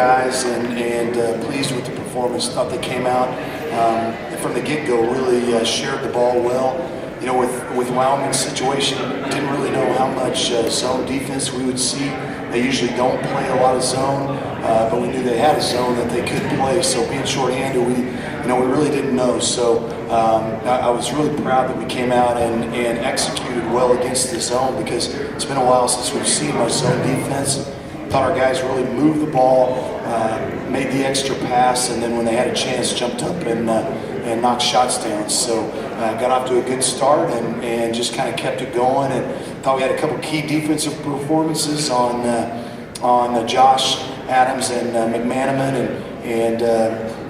guys and pleased with the performance. Thought they came out from the get-go, really shared the ball well. You know, with Wyoming's situation, didn't really know how much zone defense we would see. They usually don't play a lot of zone, but we knew they had a zone that they could play. So being short-handed, we really didn't know. So I was really proud that we came out and executed well against the zone, because it's been a while since we've seen our zone defense. Thought our guys really moved the ball, made the extra pass, and then when they had a chance, jumped up and knocked shots down. So got off to a good start and just kind of kept it going. And thought we had a couple key defensive performances on Josh Adams and McManaman, and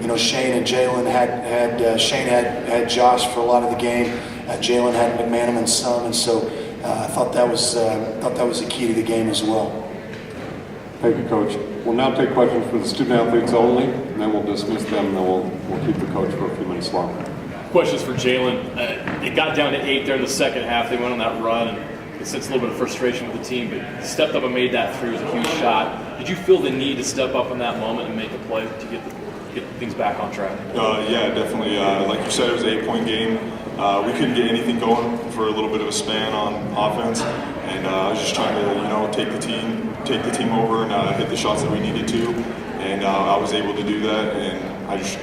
you know, Shane and Jalen had Shane had Josh for a lot of the game. Jalen had McManaman some, and so I thought that was the key to the game as well. Thank you, Coach. We'll now take questions from the student athletes only, and then we'll dismiss them, and then we'll keep the coach for a few minutes longer. Questions for Jalen. It got down to 8 there in the second half. They went on that run, and it sensed a little bit of frustration with the team, but stepped up and made that through. It was a huge shot. Did you feel the need to step up in that moment and make a play to get things back on track? Yeah, definitely. Like you said, it was an 8-point game. We couldn't get anything going for a little bit of a span on offense, and I was just trying to, take the team over and hit the shots that we needed to, and I was able to do that, and I just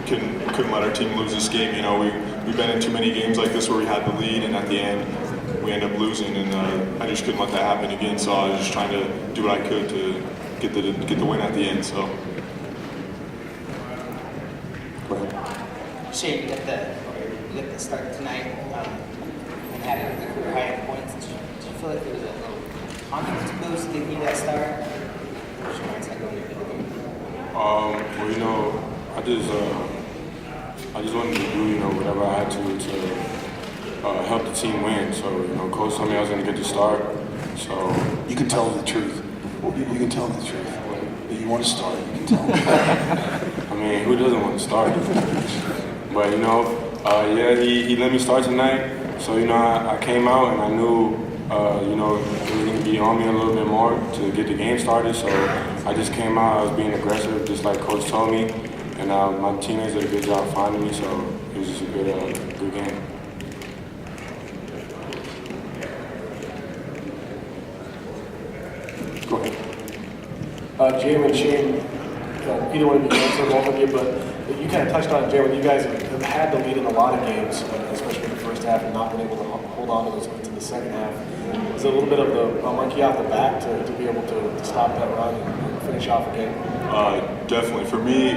couldn't let our team lose this game. You know, we've been in too many games like this where we had the lead, and at the end we end up losing, and I just couldn't let that happen again. So I was just trying to do what I could to get the win at the end. So. Go ahead. Shane, you got the start tonight and had a career high in points. Did you feel like there was a little confidence boost giving you that start? Well, you know, I just wanted to do, whatever I had to help the team win. So, Coach told me I was going to get the start. So you can tell them the truth. You can tell them the truth. But you want to start, you can tell them. I mean, who doesn't want to start? But yeah, he let me start tonight. So I came out and I knew it was going to be on me a little bit more to get the game started. So I just came out. I was being aggressive, just like Coach told me. And my teammates did a good job finding me, so it was just a good game. Go ahead. Jalen, Shane, either one of you can answer, both of you, but you kind of touched on it, Jalen. You guys have had the lead in a lot of games, especially in the first half, and not been able to hold on to those into the second half. Is it a little bit of the monkey off the back to be able to stop that run and finish off a game? Definitely. For me,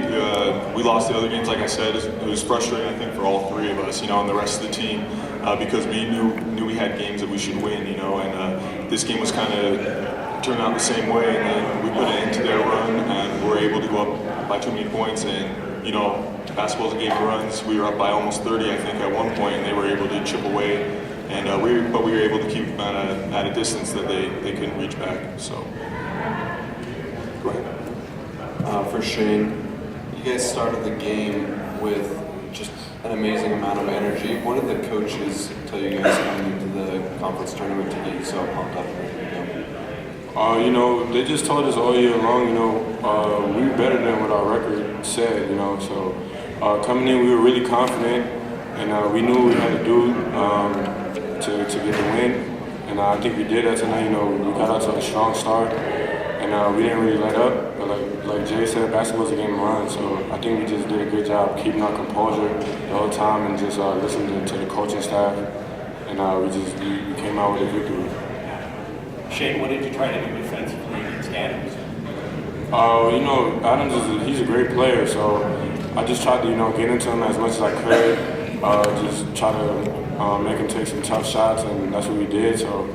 we lost the other games, like I said. It was frustrating, I think, for all three of us, and the rest of the team, because we knew we had games that we should win, and this game was kind of turned out the same way, and then we put it into their run, and were able to go up by too many points, and, basketball's a game of runs. We were up by almost 30, I think, at one point, and they were able to chip away, and we were able to keep them at a distance that they couldn't reach back, so. Go ahead. For Shane, you guys started the game with just an amazing amount of energy. What did the coaches tell you guys coming into the conference tournament to get you so pumped up and ready to go? They just told us all year long, we were better than what our record said, So coming in, we were really confident, and we knew what we had to do to get the win. And I think we did that tonight. We got out to a strong start, and we didn't really let up. But like Jay said, basketball's a game of runs, so I think we just did a good job keeping our composure the whole time and just listening to the coaching staff, and we came out with a victory. Shane, what did you try to do defensively against Adams? Adams he's a great player, so I just tried to get into him as much as I could, just try to make him take some tough shots, and that's what we did. So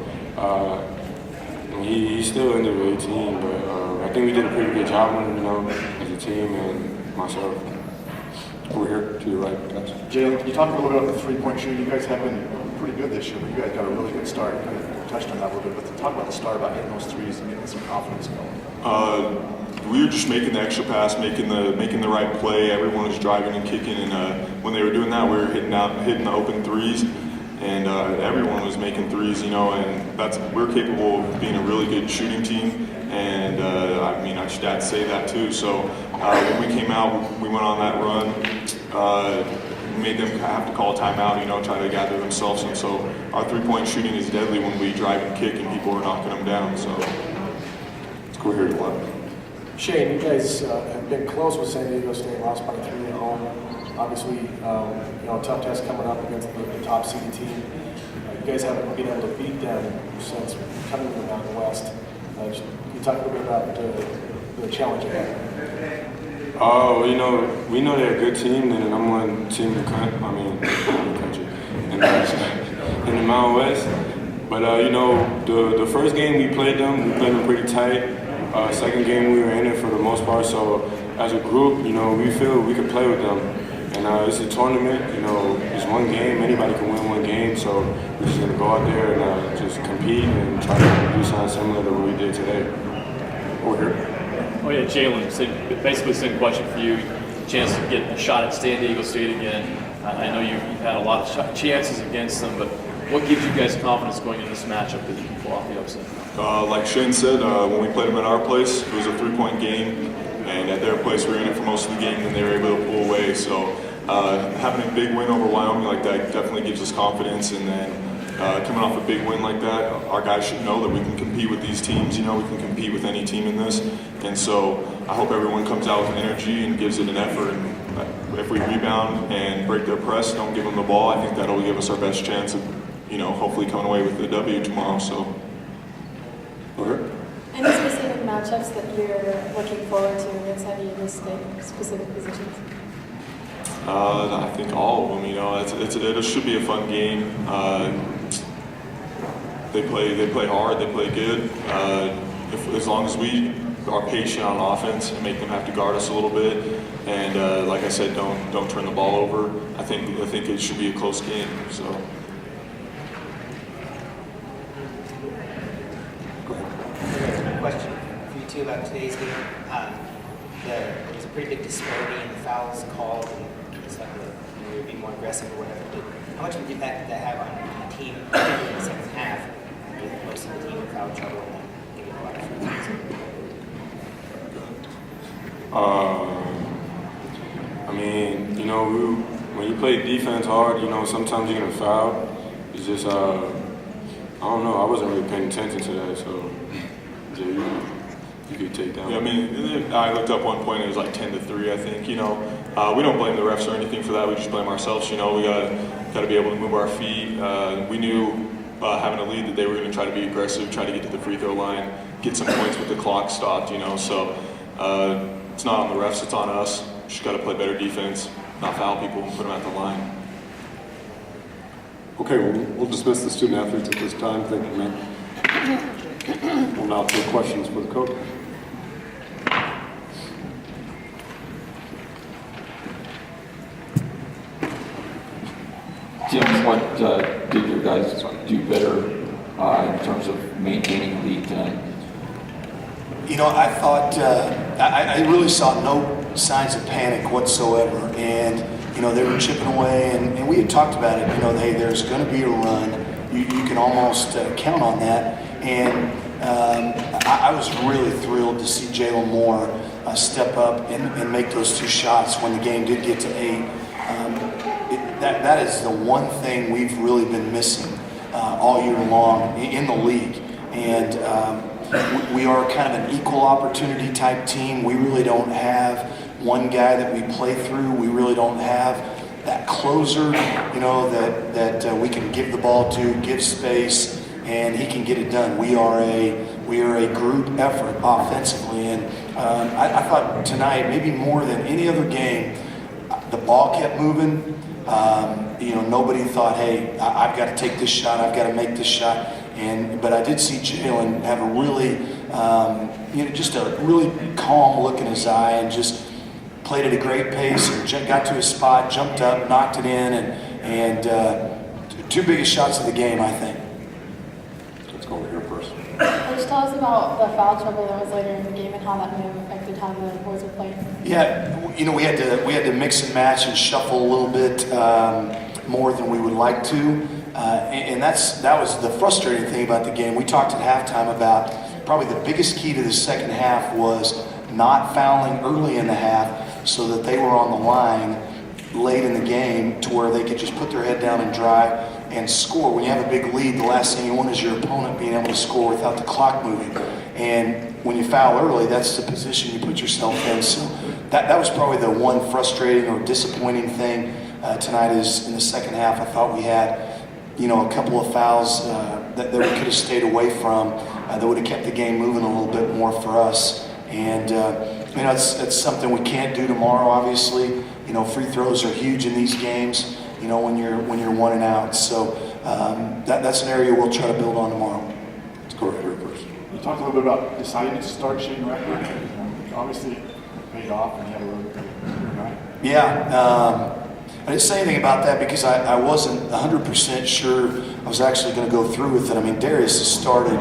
he's still in the 18, but I think we did a pretty good job on him, as a team and myself. Over here to your right, guys. Jalen, can you talk a little bit about the three-point shooting? You guys have been pretty good this year, but you guys got a really good start. You kind of touched on that a little bit, but talk about the start, about hitting those threes and getting some confidence going. We were just making the extra pass, making the right play. Everyone was driving and kicking, and when they were doing that, we were hitting the open threes. and everyone was making threes, you know, and we're capable of being a really good shooting team, and I mean, I should say that too. So when we came out, we went on that run, made them have to call a timeout, you know, try to gather themselves, and so our three-point shooting is deadly when we drive and kick and people are knocking them down, so let's go here to the left. Shane, you guys have been close with San Diego State, lost by 3 at home. Obviously, you know, a tough test coming up against the top seeded team. You guys haven't been able to beat them since coming to the Mountain West. Can you talk a little bit about the challenge ahead? Oh, you know, we know they're a good team. They're the number one team in the country. I mean, in the country, in the Mountain West. But you know, the first game we played them pretty tight. Second game we were in it for the most part. So as a group, you know, we feel we could play with them. And it's a tournament. You know, it's one game. Anybody can win one game. So we're just gonna go out there and just compete and try to do something similar to what we did today. Over here. Oh yeah, Jalen, basically same question for you. Chance to get a shot at San Diego State again. I know you've had a lot of chances against them, but what gives you guys confidence going into this matchup that you can pull off the upset? Like Shane said, when we played them at our place, it was a three-point game, and at their place we were in it for most of the game, and they were able to pull away. So having a big win over Wyoming like that definitely gives us confidence, and then coming off a big win like that, our guys should know that we can compete with these teams. You know, we can compete with any team in this, and so I hope everyone comes out with energy and gives it an effort. And if we rebound and break their press, don't give them the ball, I think that'll give us our best chance of, you know, hopefully coming away with the W tomorrow. So, Okay. Any specific matchups that you're looking forward to against San Diego State, specific positions? I think all of them. You know, it should be a fun game. They play hard. They play good. As long as we are patient on offense and make them have to guard us a little bit, and like I said, don't turn the ball over. I think it should be a close game. So. Question for you too about today's game. There was a pretty big disparity in the fouls called, and it's like you would be more aggressive or whatever. But how much of an impact did that have on the team in the second half, with most of the team in foul trouble and giving a lot of free throws? I mean, you know, when you play defense hard, you know, sometimes you're gonna foul. It's just, I don't know. I wasn't really paying attention to that, so yeah, you could take down. Yeah, I mean, I looked up one point. It was like 10-3, I think. You know, we don't blame the refs or anything for that. We just blame ourselves. You know, we gotta be able to move our feet. We knew having a lead that they were going to try to be aggressive, try to get to the free throw line, get some points with the clock stopped. You know, so it's not on the refs. It's on us. Just got to play better defense, not foul people, and put them at the line. Okay, we'll dismiss the student athletes at this time. Thank you, man. We'll now take questions for the coach. Jim, what did your guys do better in terms of maintaining the lead tonight? You know, I thought, I really saw no signs of panic whatsoever. And, you know, they were chipping away, and we had talked about it. You know, hey, there's going to be a run. You can almost count on that. And I was really thrilled to see Jalen Moore step up and make those two shots when the game did get to 8. That is the one thing we've really been missing all year long in the league. And we are kind of an equal opportunity type team. We really don't have one guy that we play through. We really don't have that closer, you know, that we can give the ball to, give space, and he can get it done. We are a group effort offensively, and I thought tonight, maybe more than any other game, the ball kept moving. You know, nobody thought, hey, I've got to take this shot, I've got to make this shot. But I did see Jalen have a really, you know, just a really calm look in his eye, and just played at a great pace, and got to his spot, jumped up, knocked it in, and two biggest shots of the game, I think. Let's go over here first. Coach, tell us about the foul trouble that was later in the game and how that may have affected how the boys were playing. Yeah, you know, we had to mix and match and shuffle a little bit more than we would like to. And that was the frustrating thing about the game. We talked at halftime about probably the biggest key to the second half was not fouling early in the half so that they were on the line late in the game to where they could just put their head down and drive and score. When you have a big lead, the last thing you want is your opponent being able to score without the clock moving. And when you foul early, that's the position you put yourself in. So that was probably the one frustrating or disappointing thing tonight is in the second half. I thought we had, a couple of fouls that we could have stayed away from that would have kept the game moving a little bit more for us. And it's something we can't do tomorrow. Obviously, free throws are huge in these games. When you're 1 and out. So that's an area we'll try to build on tomorrow. Let's go right here first. You talked a little bit about deciding to start Shane Rector. Obviously, it paid off and he had a really good night. Yeah. I didn't say anything about that because I wasn't 100% sure I was actually going to go through with it. I mean, Darius has started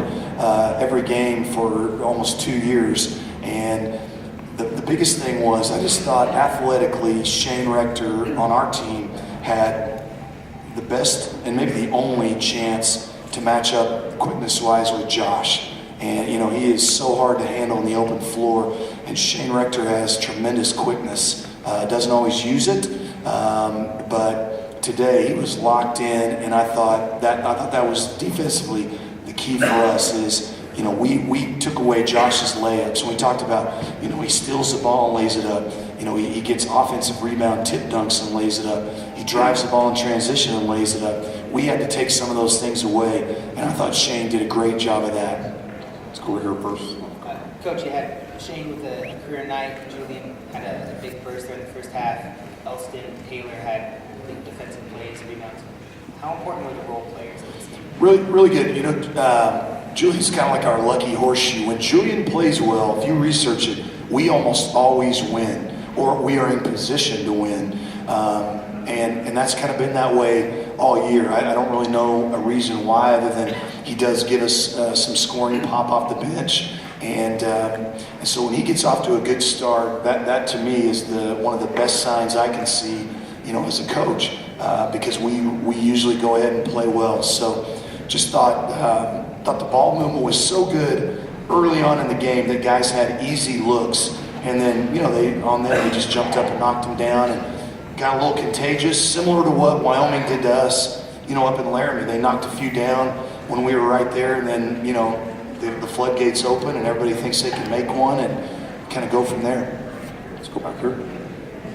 every game for almost 2 years, and the biggest thing was I just thought athletically Shane Rector on our team had the best and maybe the only chance to match up quickness-wise with Josh. And, he is so hard to handle in the open floor, and Shane Rector has tremendous quickness. Doesn't always use it, but today he was locked in, and I thought that was defensively the key for us is, we took away Josh's layups. And we talked about, he steals the ball and lays it up. He gets offensive rebound, tip dunks and lays it up. He drives the ball in transition and lays it up. We had to take some of those things away, and I thought Shane did a great job of that. Let's go here first. Coach, you had Shane with a career night. Julian had a big burst there in the first half. Elston, Taylor had big defensive plays, rebounds. How important were the role players in this game? Really good. Julian's kind of like our lucky horseshoe. When Julian plays well, if you research it, we almost always win, or we are in position to win. And that's kind of been that way all year. I don't really know a reason why other than he does give us some scoring pop off the bench. And so when he gets off to a good start, that to me is one of the best signs I can see, as a coach, because we usually go ahead and play well. So just thought the ball movement was so good early on in the game that guys had easy looks, and then they just jumped up and knocked them down and got a little contagious, similar to what Wyoming did to us, up in Laramie. They knocked a few down when we were right there, and then the floodgates open and everybody thinks they can make one and kind of go from there. Let's go back here.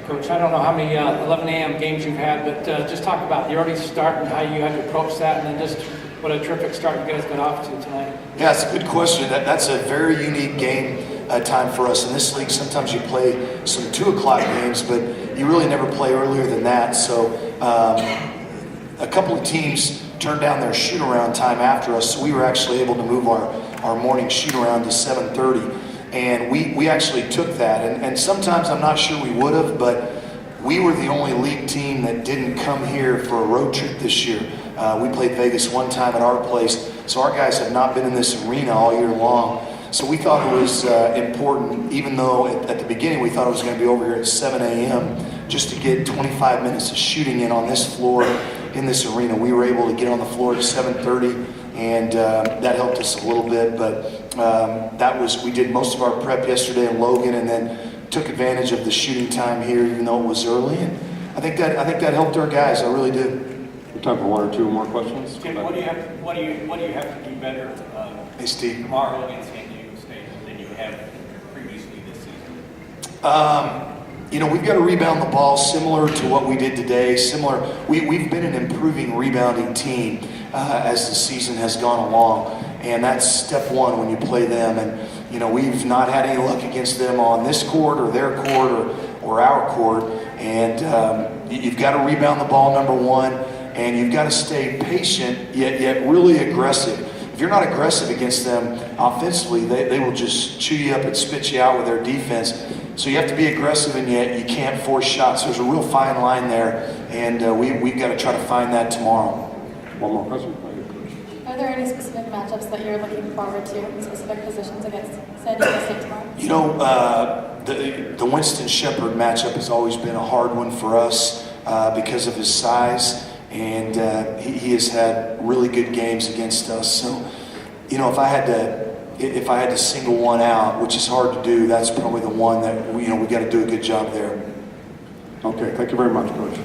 Coach, I don't know how many 11 a.m. games you've had, but just talk about the early start and how you had to approach that, and then just what a terrific start you guys got off to tonight. Yeah, it's a good question. That's a very unique game time for us. In this league, sometimes you play some 2 o'clock games, but you really never play earlier than that. So a couple of teams turned down their shoot-around time after us, so we were actually able to move our morning shoot-around to 7:30. And we actually took that. And sometimes I'm not sure we would have, but we were the only league team that didn't come here for a road trip this year. We played Vegas one time at our place, so our guys have not been in this arena all year long. So we thought it was important, even though at the beginning we thought it was going to be over here at 7 a.m., just to get 25 minutes of shooting in on this floor in this arena. We were able to get on the floor at 7:30, and that helped us a little bit. But we did most of our prep yesterday in Logan, and then took advantage of the shooting time here, even though it was early. And I think that helped our guys. I really do. We have time for 1 or 2 more questions. Jim, what do you have to do better Hey, Steve. tomorrow against San Diego State than you have previously this season? We've got to rebound the ball similar to what we did today. We've been an improving rebounding team as the season has gone along, and that's step one when you play them. And we've not had any luck against them on this court or their court or our court. And you've got to rebound the ball, number one, and you've got to stay patient yet really aggressive. If you're not aggressive against them offensively, they will just chew you up and spit you out with their defense. So you have to be aggressive, and yet you can't force shots. There's a real fine line there, and we've got to try to find that tomorrow. One more question. Are there any specific matchups that you're looking forward to in specific positions against San Diego State tomorrow? The Winston Shepard matchup has always been a hard one for us because of his size. and he has had really good games against us. So, you know, if I had to single one out, which is hard to do, that's probably the one that we got to do a good job there. Okay, thank you very much, Coach.